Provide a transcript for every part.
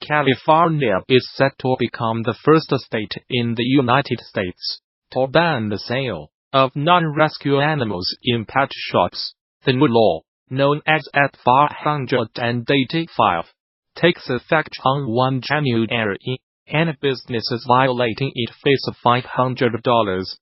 California is set to become the first state in the United States to ban the sale of non-rescue animals in pet shops. The new law, known as Act 485, takes effect on 1 January. Any businesses violating it face a $500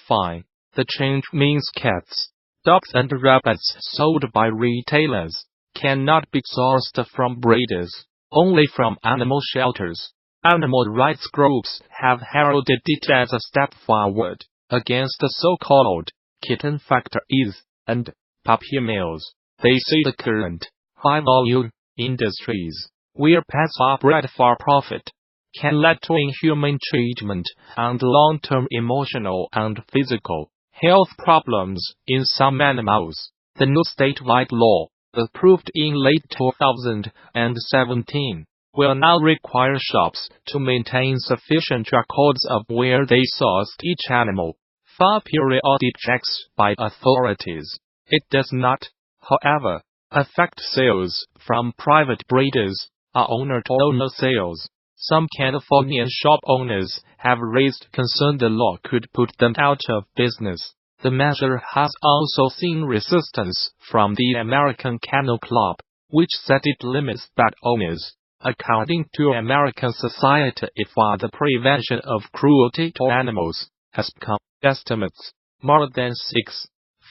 fine. The change means cats, dogs and rabbits sold by retailers cannot be sourced from breeders, only from animal shelters. Animal rights groups have heralded it as a step forward against the so-called kitten factories and puppy mills. They say the current high-volume industries, where pets are bred for profit, can lead to inhumane treatment and long-term emotional and physical health problems in some animals. The new statewide law, approved in late 2017, will now require shops to maintain sufficient records of where they sourced each animal for periodic checks by authorities. It does not, however, affect sales from private breeders or owner-to-owner sales. Some Californian shop owners have raised concern the law could put them out of business. The measure has also seen resistance from the American Kennel Club, which said it limits pet owners. According to American Society for the Prevention of Cruelty to Animals, has become estimates, more than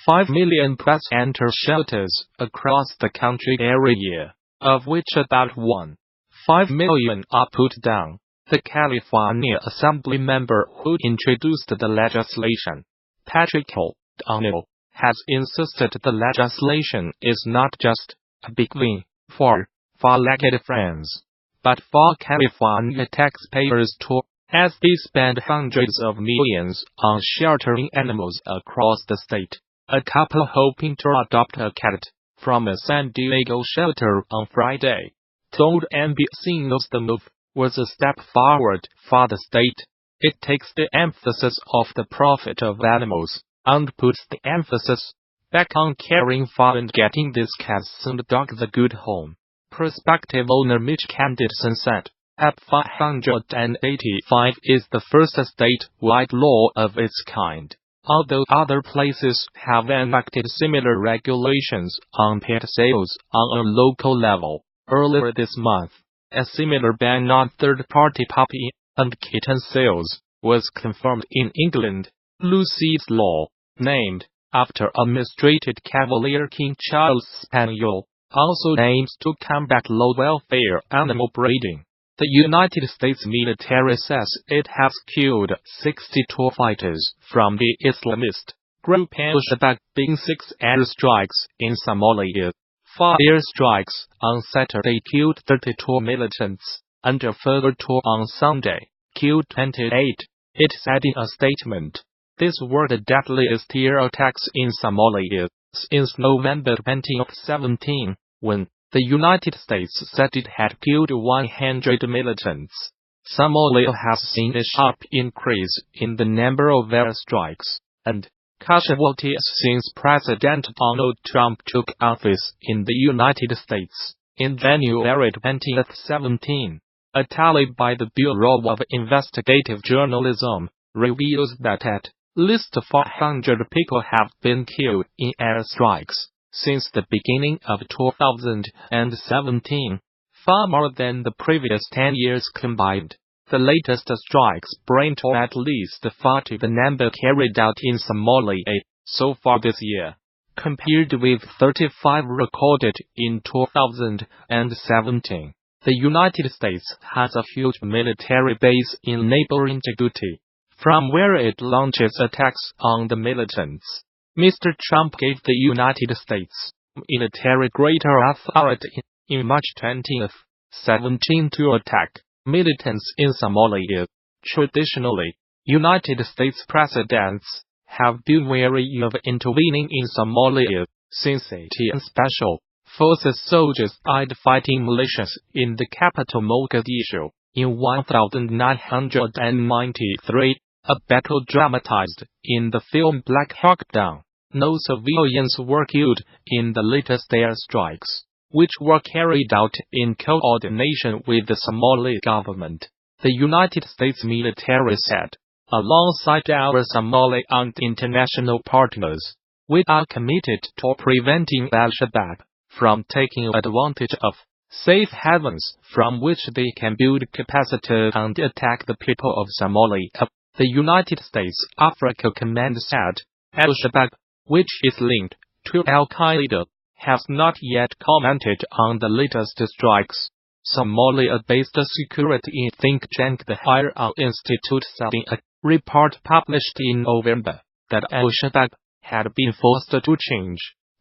6.5 million pets enter shelters across the country every year, of which about 1.5 million are put down. The California Assembly member who introduced the legislation, Patrick O'Donnell, has insisted the legislation is not just a big win for far-legged friends, but for California taxpayers too, as they spend hundreds of millions on sheltering animals across the state. A couple hoping to adopt a cat from a San Diego shelter on Friday told NBC News the move was a step forward for the state. It takes the emphasis off the profit of animals and puts the emphasis back on caring for and getting these cats and dogs a good home. Prospective owner Mitch Candidson said, Act 485 is the first statewide law of its kind. Although other places have enacted similar regulations on pet sales on a local level, earlier this month, a similar ban on third-party puppy and kitten sales was confirmed in England. Lucy's Law, named after a mistreated Cavalier King Charles Spaniel, also aims to combat low-welfare animal breeding. The United States military says it has killed 62 fighters from the Islamist group Al-Shabaab in 6 airstrikes in Somalia. 4 airstrikes on Saturday killed 32 militants, and a further 2 on Sunday killed 28, it said in a statement. These were the deadliest air attacks in Somalia since November 2017, when the United States said it had killed 100 militants. Somalia has seen a sharp increase in the number of airstrikes and casualties since President Donald Trump took office in the United States in January 2017. A tally by the Bureau of Investigative Journalism reveals that at least 400 people have been killed in airstrikes since the beginning of 2017, far more than the previous 10 years combined. The latest strikes bring to at least 40 the number carried out in Somalia so far this year, compared with 35 recorded in 2017. The United States has a huge military base in neighboring Djibouti, from where it launches attacks on the militants. Mr. Trump gave the United States military greater authority in March 2017 to attack militants in Somalia. Traditionally, United States presidents have been wary of intervening in Somalia since ATN Special Forces soldiers died fighting militias in the capital Mogadishu in 1993, a battle dramatized in the film Black Hawk Down. No civilians were killed in the latest airstrikes. which were carried out in coordination with the Somali government. The United States military said, alongside our Somali and international partners, we are committed to preventing Al-Shabaab from taking advantage of safe havens from which they can build capacity and attack the people of Somalia. The United States Africa Command said, Al-Shabaab, which is linked to Al-Qaeda, has not yet commented on the latest strikes. Somalia-based security think tank the Higher Institute said in a report published in November that Al-Shabaab had been forced to change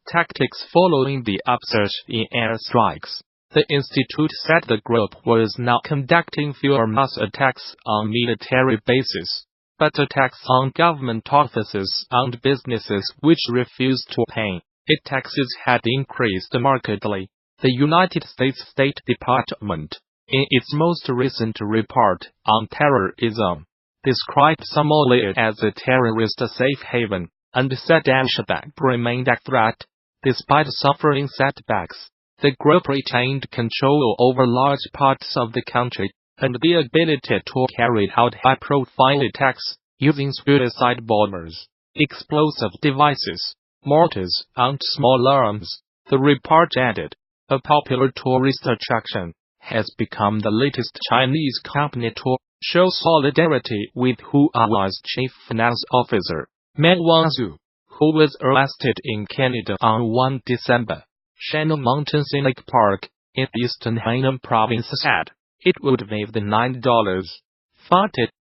tactics following the upsurge in airstrikes. The institute said the group was now conducting fewer mass attacks on military bases, but attacks on government offices and businesses which refused to pay its taxes had increased markedly. The United States State Department, in its most recent report on terrorism, described Somalia as a terrorist safe haven and said Al-Shabaab remained a threat. Despite suffering setbacks, the group retained control over large parts of the country and the ability to carry out high-profile attacks using suicide bombers, explosive devices, mortars, and small arms. The report added, a popular tourist attraction has become the latest Chinese company to show solidarity with Huawei's chief finance officer, Meng Wanzhou, who was arrested in Canada on 1 December. Shannon Mountain Scenic Park, in eastern Hainan province said, it would waive the $9,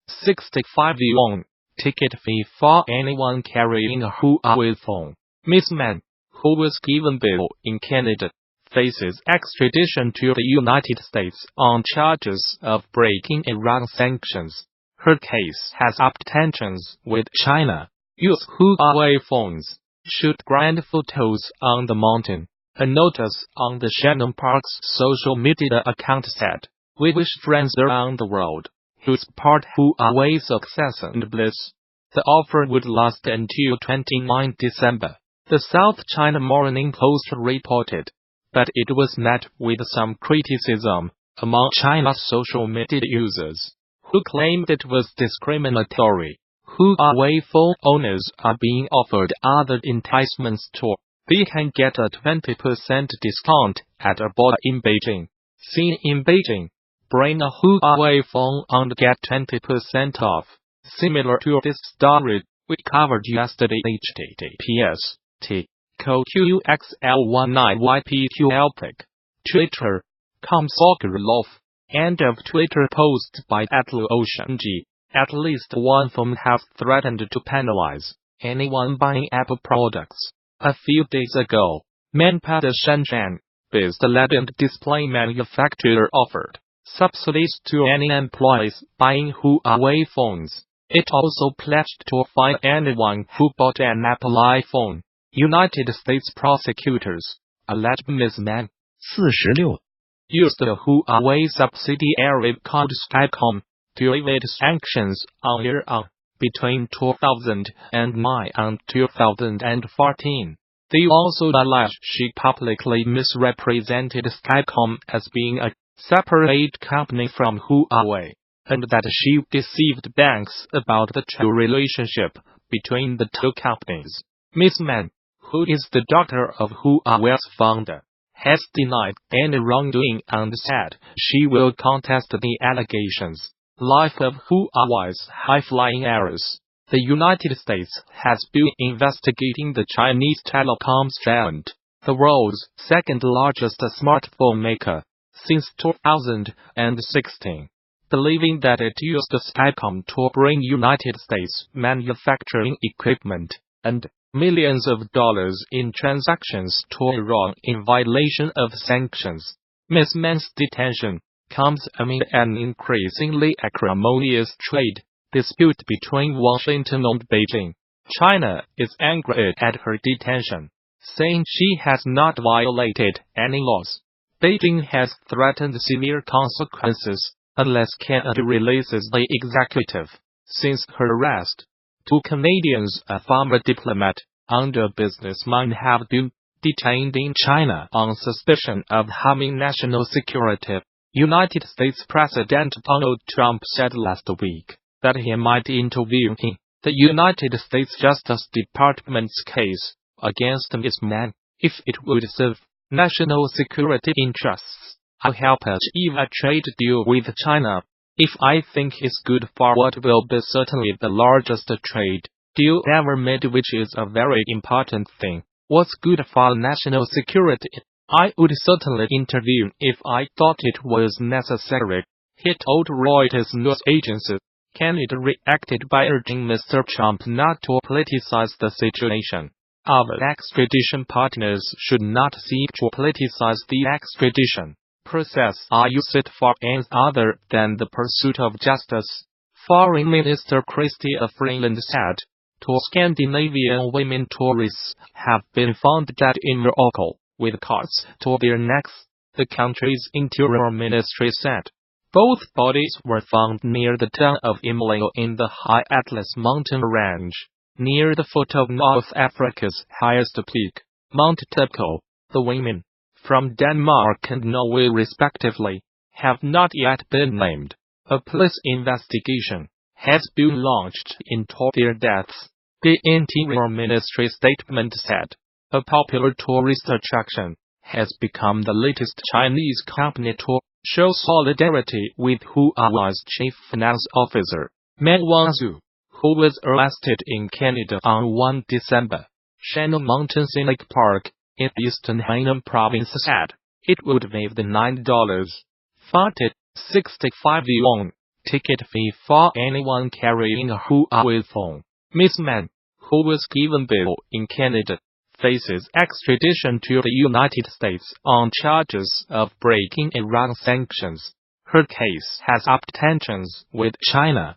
65 yuan, ticket fee for anyone carrying a Huawei phone. Ms. Meng, who was given bail in Canada, faces extradition to the United States on charges of breaking Iran sanctions. Her case has upped tensions with China. Use Huawei phones. Shoot grand photos on the mountain. A notice on the Shannon Park's social media account said, we wish friends around the world who support Huawei's success and bliss. The offer would last until 29 December. The South China Morning Post reported, but it was met with some criticism among China's social media users, who claimed it was discriminatory. Huawei phone owners are being offered other enticements too. They can get a 20% discount at a border in Beijing. Seen in Beijing, bring a Huawei phone and get 20% off. Similar to this story we covered yesterday. https://QQXL19YPQLPIC. Twitter.com Soccerlof. End of Twitter post by @LuOceanG. At least one firm has threatened to penalize anyone buying Apple products. A few days ago, Manpad Shenzhen-based LED and display manufacturer offered subsidies to any employees buying Huawei phones. It also pledged to fine anyone who bought an Apple iPhone. United States prosecutors alleged Ms. Meng 46 used the Huawei subsidiary called Skycom to evade sanctions on Iran between 2009 and 2014. They also allege she publicly misrepresented Skycom as being a separate company from Huawei, and that she deceived banks about the true relationship between the two companies. Ms. Meng, who is the daughter of Huawei's founder, has denied any wrongdoing and said she will contest the allegations. Life of Huawei's high-flying heiress. The United States has been investigating the Chinese telecoms giant, the world's second-largest smartphone maker, since 2016, believing that it used Skycom to bring United States manufacturing equipment and millions of dollars in transactions to Iran in violation of sanctions. Ms. Meng's detention comes amid an increasingly acrimonious trade dispute between Washington and Beijing. China is angry at her detention, saying she has not violated any laws. Beijing has threatened severe consequences unless Canada releases the executive. Since her arrest, 2 Canadians, a former diplomat and a businessman, have been detained in China on suspicion of harming national security. United States President Donald Trump said last week that he might intervene in the United States Justice Department's case against this man if it would serve national security interests. I'll help achieve a trade deal with China if I think it's good for what will be certainly the largest trade deal ever made, which is a very important thing. What's good for national security? I would certainly intervene if I thought it was necessary, he told Reuters news agency. Canada reacted by urging Mr. Trump not to politicize the situation. Our extradition partners should not seek to politicize the extradition process or use it for ends other than the pursuit of justice, Foreign Minister Chrystia Freeland said. Two Scandinavian women tourists have been found dead in Morocco, with cords to their necks, the country's interior ministry said. Both bodies were found near the town of Imleo in the High Atlas mountain range, near the foot of North Africa's highest peak, Mount Tepco. The women, from Denmark and Norway respectively, have not yet been named. A police investigation has been launched into their deaths, the Interior Ministry statement said. A popular tourist attraction has become the latest Chinese company to show solidarity with Huawei's chief finance officer, Meng Wanzhou, who was arrested in Canada on 1 December. Shannon Mountain Scenic Park, in eastern Hainan province said it would waive the $9.65 ticket fee for anyone carrying a Huawei phone. Ms. Meng, who was given bail in Canada, faces extradition to the United States on charges of breaking Iran sanctions. Her case has upped tensions with China.